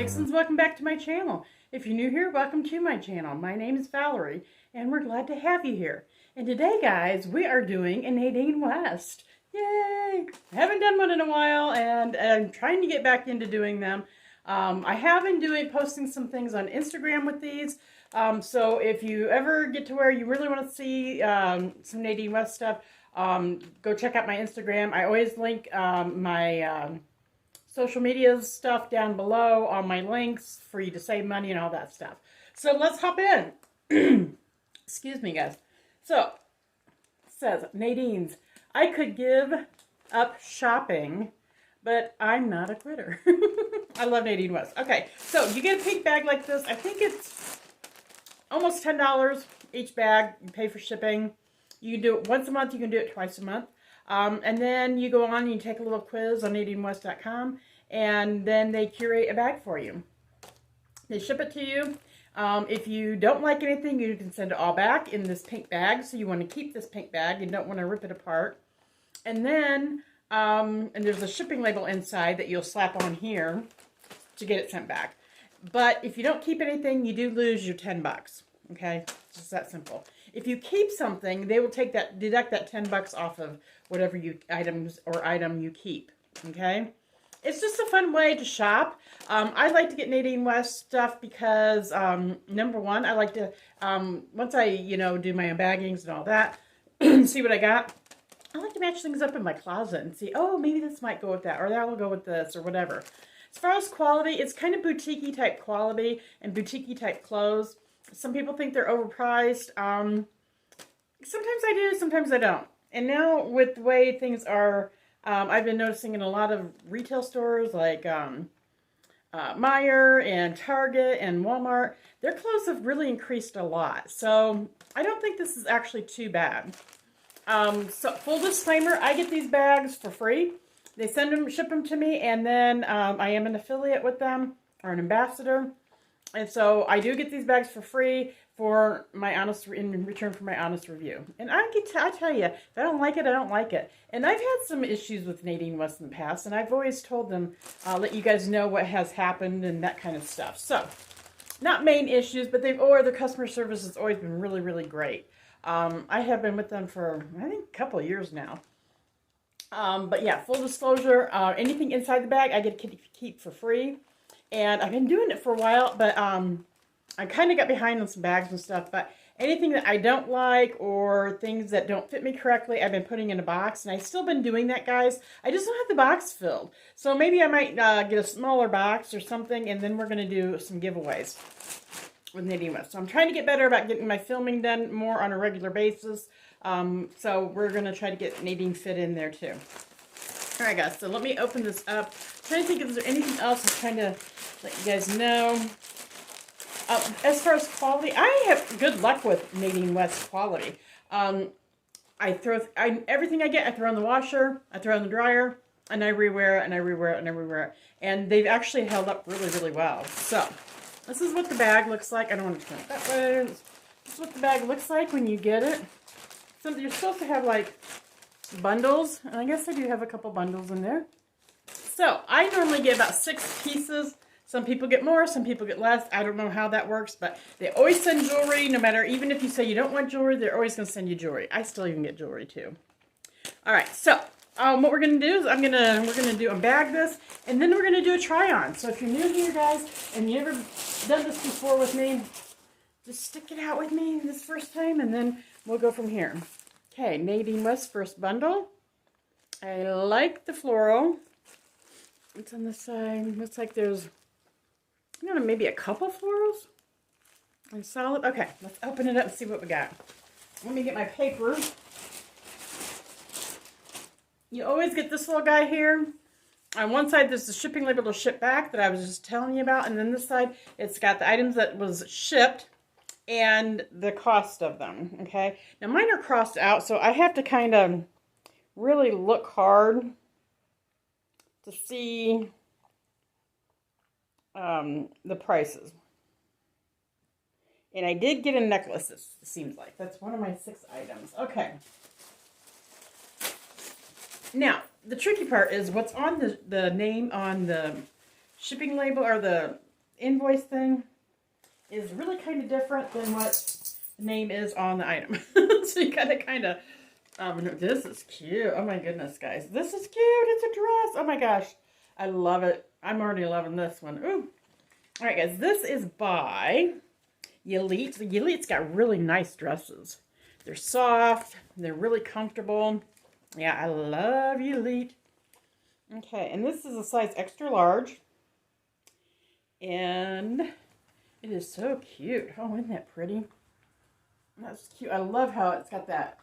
Vixens, welcome back to my channel. If you're new here, welcome to my channel. My name is Valerie, and we're glad to have you here. And today, guys, we are doing a Nadine West. Yay! I haven't done one in a while, and I'm trying to get back into doing them. I have been posting some things on Instagram with these. So if you ever get to where you really want to see some Nadine West stuff, go check out my Instagram. I always link my social media stuff down below, all my links for you to save money and all that stuff. So let's hop in. Excuse me, guys. So, it says, Nadine's, I could give up shopping, but I'm not a quitter. I love Nadine West. Okay, so you get a pink bag like this. I think it's almost $10 each bag. You pay for shipping. You can do it once a month. You can do it twice a month. And then you go on and you take a little quiz on NadineWest.com, and then they curate a bag for you. They ship it to you. If you don't like anything, you can send it all back in this pink bag. So you want to keep this pink bag. You don't want to rip it apart. And then, and there's a shipping label inside that you'll slap on here to get it sent back. But if you don't keep anything, you do lose your 10 bucks. Okay? It's just that simple. If you keep something, they will deduct that 10 bucks off of whatever item you keep. Okay? It's just a fun way to shop. I like to get Nadine West stuff because, number one, I like to, once I, do my unbaggings and all that, see what I got, I like to match things up in my closet and see, oh, maybe this might go with that, or that will go with this, or whatever. As far as quality, it's kind of boutique-y type quality and boutique-y type clothes. Some people think they're overpriced. Sometimes I do, sometimes I don't. And now with the way things are, I've been noticing in a lot of retail stores like Meijer and Target and Walmart, their clothes have really increased a lot. So I don't think this is actually too bad. So full disclaimer, I get these bags for free. They ship them to me, and then I am an affiliate with them or an ambassador. And so I do get these bags for free for in return for my honest review. And I tell you, if I don't like it, I don't like it. And I've had some issues with Nadine West in the past, and I've always told them, let you guys know what has happened and that kind of stuff. So, not main issues, but their customer service has always been really, really great. I have been with them for, I think, a couple of years now. But yeah, full disclosure, anything inside the bag I get to keep for free. And I've been doing it for a while, but I kind of got behind on some bags and stuff. But anything that I don't like or things that don't fit me correctly, I've been putting in a box. And I've still been doing that, guys. I just don't have the box filled. So maybe I might get a smaller box or something, and then we're going to do some giveaways with Nadine West. So I'm trying to get better about getting my filming done more on a regular basis. So we're going to try to get Nadine fit in there too. All right, guys, so let me open this up. I'm trying to think if there's anything else I'm trying to let you guys know. As far as quality, I have good luck with Nadine West quality. Everything I get, I throw in the washer, I throw in the dryer, and I rewear it, and I rewear it, and I rewear it. And they've actually held up really, really well. So, this is what the bag looks like. I don't want to turn it that way. This is what the bag looks like when you get it. So, you're supposed to have, like, bundles, and I guess I do have a couple bundles in there. So, I normally get about 6 pieces. Some people get more, some people get less. I don't know how that works, but they always send jewelry, no matter, even if you say you don't want jewelry, they're always going to send you jewelry. I still even get jewelry, too. All right, so, what we're going to do is we're going to unbag this, and then we're going to do a try-on. So, if you're new here, guys, and you've never done this before with me, just stick it out with me this first time, and then we'll go from here. Okay, Nadine West first bundle. I like the floral. It's on the side. Looks like there's, I don't know, maybe a couple florals. And solid. Okay, let's open it up and see what we got. Let me get my paper. You always get this little guy here. On one side, there's the shipping label to ship back that I was just telling you about. And then this side, it's got the items that was shipped and the cost of them, okay? Now, mine are crossed out, so I have to kind of really look hard to see the prices. And I did get a necklace, it seems like. That's one of my 6 items. Okay. Now, the tricky part is what's on the name on the shipping label or the invoice thing is really kind of different than what the name is on the item. So you gotta kind of, this is cute. Oh my goodness, guys. This is cute. It's a dress. Oh my gosh. I love it. I'm already loving this one. Ooh. All right, guys. This is by Gaetz. Gaetz's got really nice dresses. They're soft. They're really comfortable. Yeah, I love Gaetz. Okay, and this is a size extra large. And it is so cute. Oh, isn't that pretty? That's cute. I love how it's got that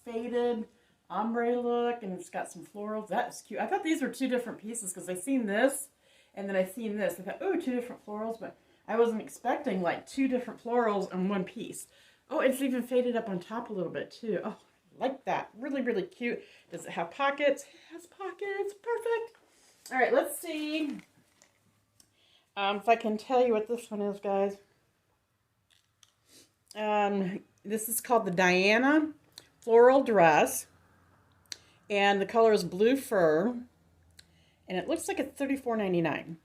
faded ombre look, and it's got some florals. That's cute. I thought these were two different pieces because I seen this, and then I seen this. I thought, oh, two different florals, but I wasn't expecting like two different florals in one piece. Oh, it's even faded up on top a little bit too. Oh, I like that. Really, really cute. Does it have pockets? It has pockets. Perfect. All right, let's see if I can tell you what this one is, guys. This is called the Diana Floral Dress, and the color is blue fur, and it looks like it's $34.99.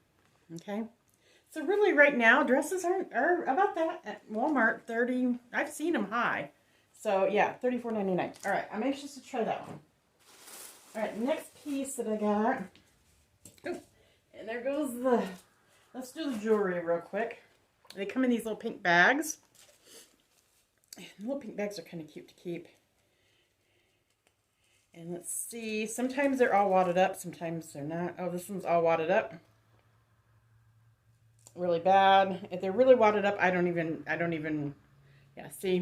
Okay, so really right now dresses are about that at Walmart. 30. I've seen them high, so yeah, $34.99. All right, I'm anxious to try that one. All right, next piece that I got. Ooh, and there goes the. Let's do the jewelry real quick. They come in these little pink bags. The little pink bags are kind of cute to keep. And let's see. Sometimes they're all wadded up. Sometimes they're not. Oh, this one's all wadded up. Really bad. If they're really wadded up, I don't even, yeah, see.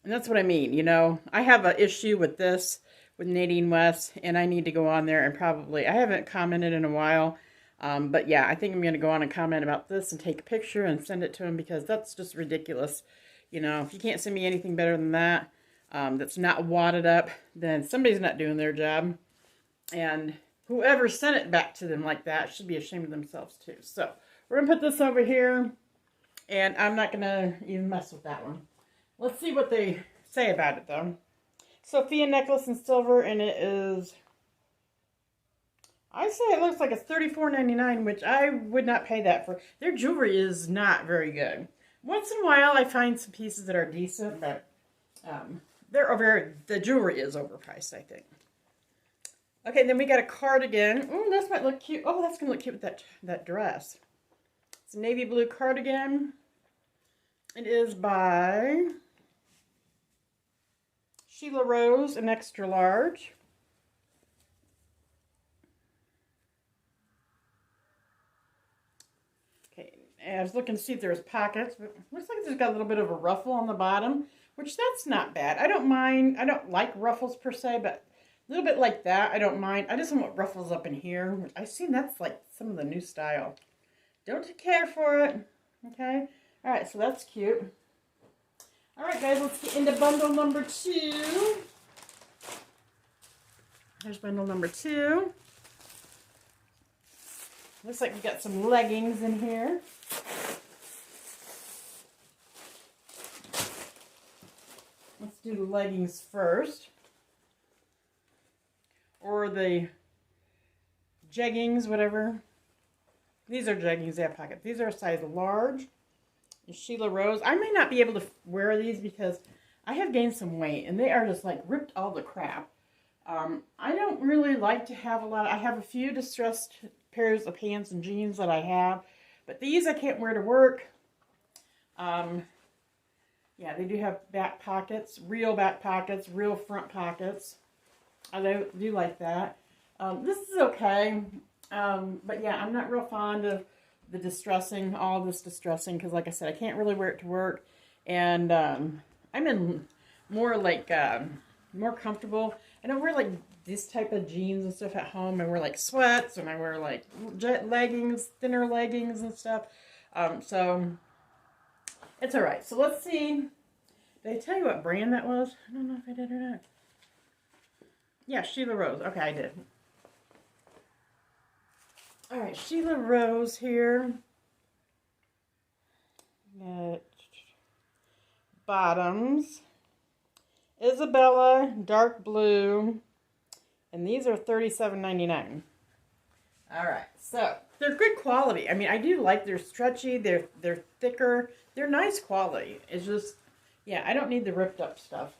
And that's what I mean, you know. I have an issue with this, with Nadine West, and I need to go on there and probably, I haven't commented in a while. But yeah, I think I'm going to go on and comment about this and take a picture and send it to him because that's just ridiculous. You know, if you can't send me anything better than that, that's not wadded up, then somebody's not doing their job. And whoever sent it back to them like that should be ashamed of themselves too. So we're going to put this over here, and I'm not going to even mess with that one. Let's see what they say about it though. Sophia necklace in silver, and it is, I say it looks like it's $34.99, which I would not pay that for. Their jewelry is not very good. Once in a while, I find some pieces that are decent, but the jewelry is overpriced, I think. Okay, then we got a cardigan. Oh, this might look cute. Oh, that's gonna look cute with that dress. It's a navy blue cardigan. It is by Sheila Rose, an extra large. I was looking to see if there was pockets, but it looks like it's got a little bit of a ruffle on the bottom, which that's not bad. I don't mind. I don't like ruffles per se, but a little bit like that, I don't mind. I just want ruffles up in here. I've seen that's like some of the new style. Don't care for it. Okay. All right, so that's cute. All right, guys, let's get into bundle number 2. Here's bundle number 2. Looks like we got some leggings in here. Let's do the leggings first. Or the jeggings, whatever. These are jeggings, they have pockets. These are a size large. And Sheila Rose. I may not be able to wear these because I have gained some weight and they are just like ripped all the crap. I don't really like to have a lot. I have a few distressed pairs of pants and jeans that I have, but these I can't wear to work. Yeah, they do have back pockets, real front pockets. I do like that. This is okay, but yeah, I'm not real fond of the distressing, all this distressing, because like I said, I can't really wear it to work, and I'm in more like, more comfortable. I don't wear like this type of jeans and stuff at home. I wear like sweats, and I wear like leggings, thinner leggings and stuff. So it's all right. So let's see. Did I tell you what brand that was? I don't know if I did or not. Yeah, Sheila Rose. Okay, I did. All right, Sheila Rose here. Got bottoms. Isabella, dark blue. And these are $37.99. All right, so They're good quality. I mean, I do like they're stretchy, they're thicker, they're nice quality. It's just, yeah, I don't need the ripped up stuff.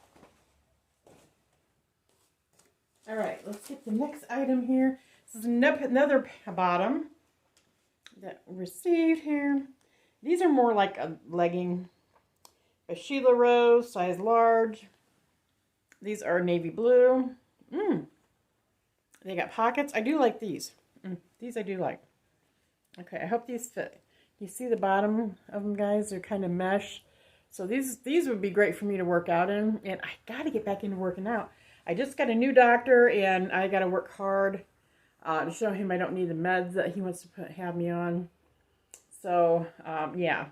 All right, let's get the next item here. This is another bottom that we received here. These are more like a legging. A Sheila Rose, size large. These are navy blue. They got pockets. I do like these. These I do like. Okay, I hope these fit. You see the bottom of them, guys? They're kind of mesh. So these would be great for me to work out in. And I got to get back into working out. I just got a new doctor, and I got to work hard to show him I don't need the meds that he wants to have me on. So, yeah.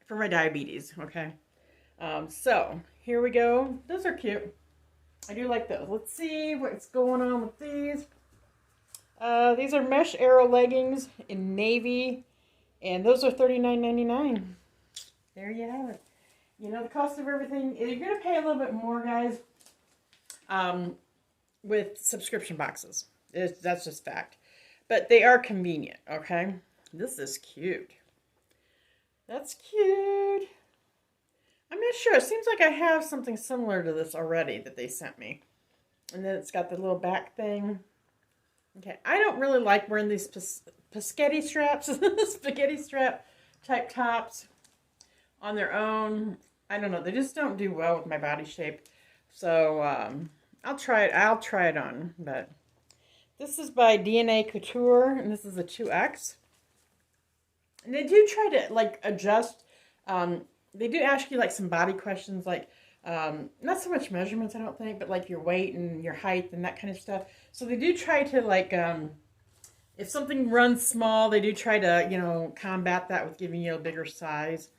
For my diabetes, okay? So, here we go. Those are cute. I do like those. Let's see what's going on with these. These are mesh arrow leggings in navy, and those are $39.99. There you have it. You know, the cost of everything, you're going to pay a little bit more, guys, with subscription boxes. That's just fact. But they are convenient, okay? This is cute. That's cute. I'm not sure. It seems like I have something similar to this already that they sent me. And then it's got the little back thing. Okay, I don't really like wearing these spaghetti straps, spaghetti strap type tops on their own. I don't know. They just don't do well with my body shape. So I'll try it. I'll try it on. But this is by DNA Couture, and this is a 2X. And they do try to like adjust. They do ask you like some body questions, like not so much measurements, I don't think, but like your weight and your height and that kind of stuff. So they do try to like, if something runs small, they do try to, you know, combat that with giving you a bigger size.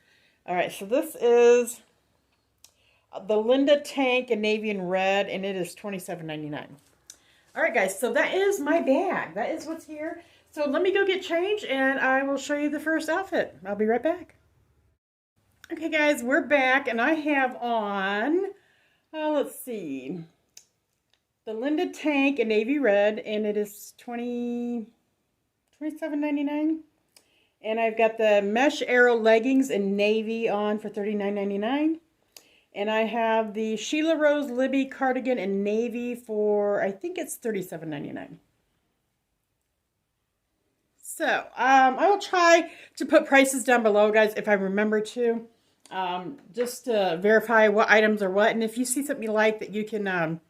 All right, so this is the Linda Tank in navy and red, and it is $27.99. All right, guys, so that is my bag. That is what's here. So let me go get changed, and I will show you the first outfit. I'll be right back. Okay, guys, we're back, and I have on, let's see, the Linda Tank in navy red, and it is $27.99. And I've got the mesh arrow leggings in navy on for $39.99. And I have the Sheila Rose Libby cardigan in navy for, I think it's $37.99. So, I will try to put prices down below, guys, if I remember to. Just to verify what items are what. And if you see something you like, that you can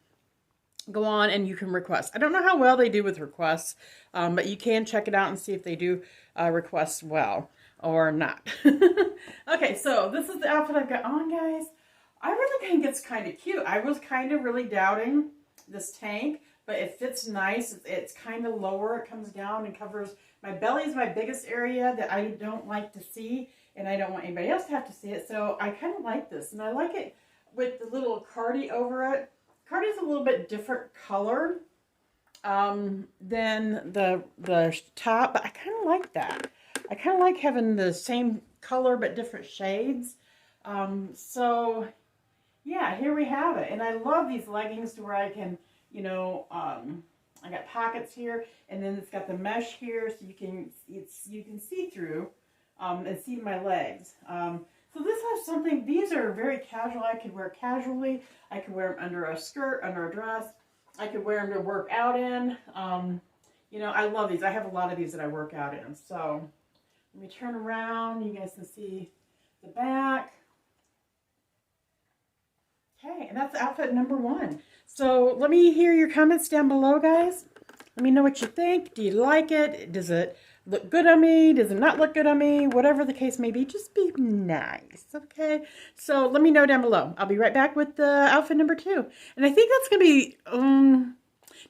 go on and you can request. I don't know how well they do with requests, but you can check it out and see if they do request well or not. Okay, so this is the outfit I've got on, guys. I really think it's kind of cute. I was kind of really doubting this tank, but it fits nice. It's kind of lower. It comes down and covers my belly is my biggest area that I don't like to see, and I don't want anybody else to have to see it. So I kind of like this, and I like it with the little cardi over it. Cardi's a little bit different color than the top, but I kind of like that. I kind of like having the same color but different shades. So yeah, here we have it. And I love these leggings to where I can, you know, I got pockets here, and then it's got the mesh here, so you can see through and see my legs. So this has something. These are very casual. I could wear casually. I could wear them under a skirt, under a dress. I could wear them to work out in. You know, I love these. I have a lot of these that I work out in. So let me turn around. You guys can see the back. Okay, and that's outfit number 1. So let me hear your comments down below, guys. Let me know what you think. Do you like it? Does it look good on me? Does it not look good on me? Whatever the case may be, just be nice, okay? So let me know down below. I'll be right back with the outfit number 2. And I think that's going to be,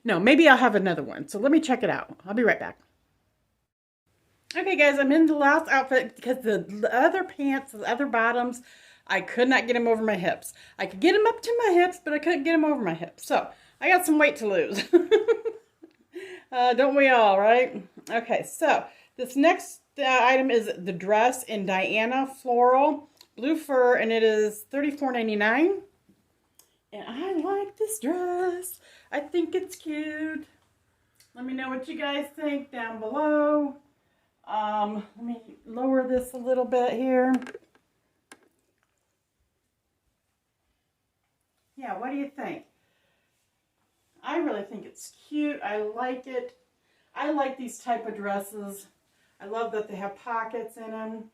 no, maybe I'll have another one. So let me check it out. I'll be right back. Okay, guys, I'm in the last outfit because the other pants, the other bottoms, I could not get them over my hips. I could get them up to my hips, but I couldn't get them over my hips. So I got some weight to lose. Don't we all, right? Okay, so this next item is the dress in Diana Floral Blue Fur, and it is $34.99. And I like this dress. I think it's cute. Let me know what you guys think down below. Let me lower this a little bit here. Yeah, what do you think? I really think it's cute. I like it. I like these type of dresses. I love that they have pockets in them.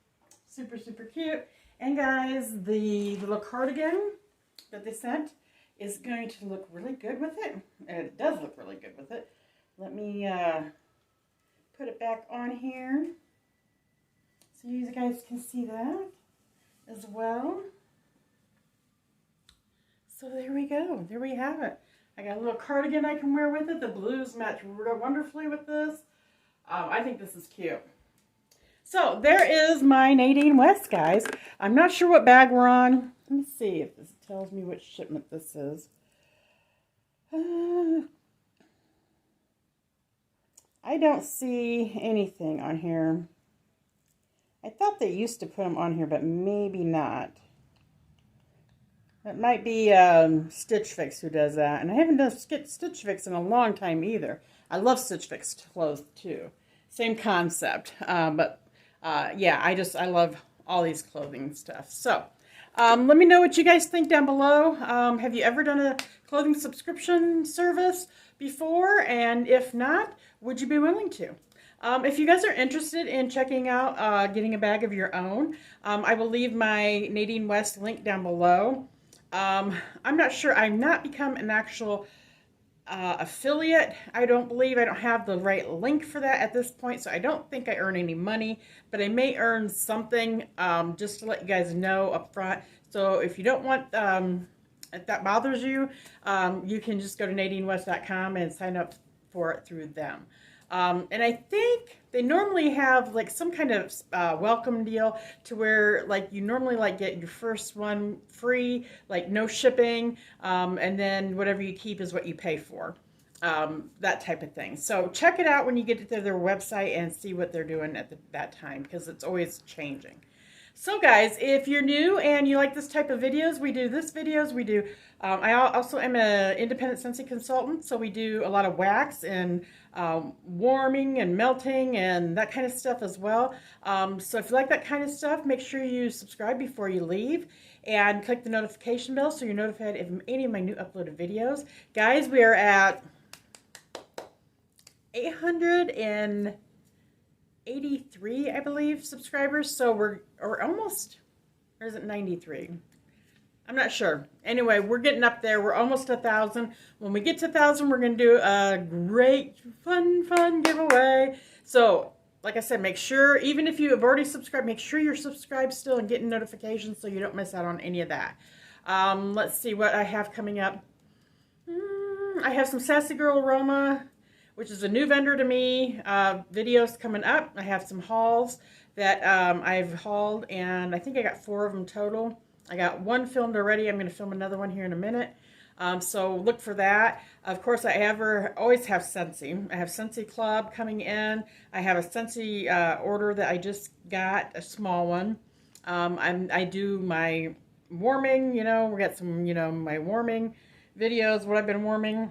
Super, super cute. And guys, the little cardigan that they sent is going to look really good with it. And it does look really good with it. Let me put it back on here so you guys can see that as well. So there we go. There we have it. I got a little cardigan I can wear with it. The blues match wonderfully with this. I think this is cute. So there is my Nadine West, guys. I'm not sure what bag we're on. Let me see if this tells me which shipment this is. I don't see anything on here. I thought they used to put them on here, but maybe not. It might be StitchFix who does that. And I haven't done StitchFix in a long time either. I love StitchFix clothes too. Same concept. Yeah, I love all these clothing stuff. So, let me know what you guys think down below. Have you ever done a clothing subscription service before? And if not, would you be willing to? If you guys are interested in checking out getting a bag of your own, I will leave my Nadine West link down below. I'm not sure. I've not become an actual affiliate. I don't believe. I don't have the right link for that at this point, so I don't think I earn any money, but I may earn something just to let you guys know up front. So if you don't want, if that bothers you, you can just go to NadineWest.com and sign up for it through them. And I think they normally have like some kind of welcome deal to where like you normally like get your first one free, like no shipping, and then whatever you keep is what you pay for, that type of thing. So check it out when you get to their website and see what they're doing at that time, because it's always changing. So guys, if you're new and you like this type of videos, we do I also am an independent Scentsy consultant, so we do a lot of wax and warming and melting and that kind of stuff as well. So if you like that kind of stuff, make sure you subscribe before you leave and click the notification bell so you're notified of any of my new uploaded videos. Guys, we are at 883, I believe, subscribers. So we're almost, or is it 93? I'm not sure. Anyway, we're getting up there. We're almost 1,000. When we get to 1,000, we're going to do a great, fun giveaway. So, like I said, make sure, even if you have already subscribed, make sure you're subscribed still and getting notifications so you don't miss out on any of that. Let's see what I have coming up. I have some Sassy Girl Aroma, which is a new vendor to me. Videos coming up. I have some hauls that I've hauled, and I think I got 4 of them total. I got 1 filmed already. I'm going to film another one here in a minute. So look for that. Of course, I always have Scentsy. I have Scentsy Club coming in. I have a Scentsy order that I just got, a small one. I do my warming, we got some, my warming videos, what I've been warming,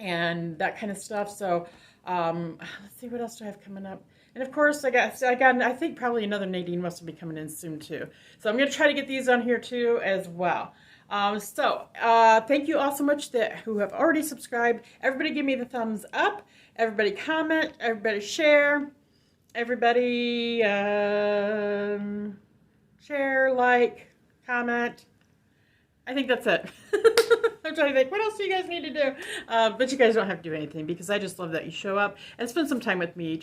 and that kind of stuff. So let's see, what else do I have coming up? And of course, I think probably another Nadine West will be coming in soon too. So I'm going to try to get these on here too as well. Thank you all so much who have already subscribed. Everybody give me the thumbs up. Everybody comment. Everybody share. Everybody share, like, comment. I think that's it. I'm trying to think, what else do you guys need to do? But you guys don't have to do anything, because I just love that you show up and spend some time with me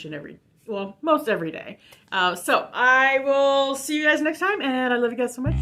most every day. So I will see you guys next time, and I love you guys so much.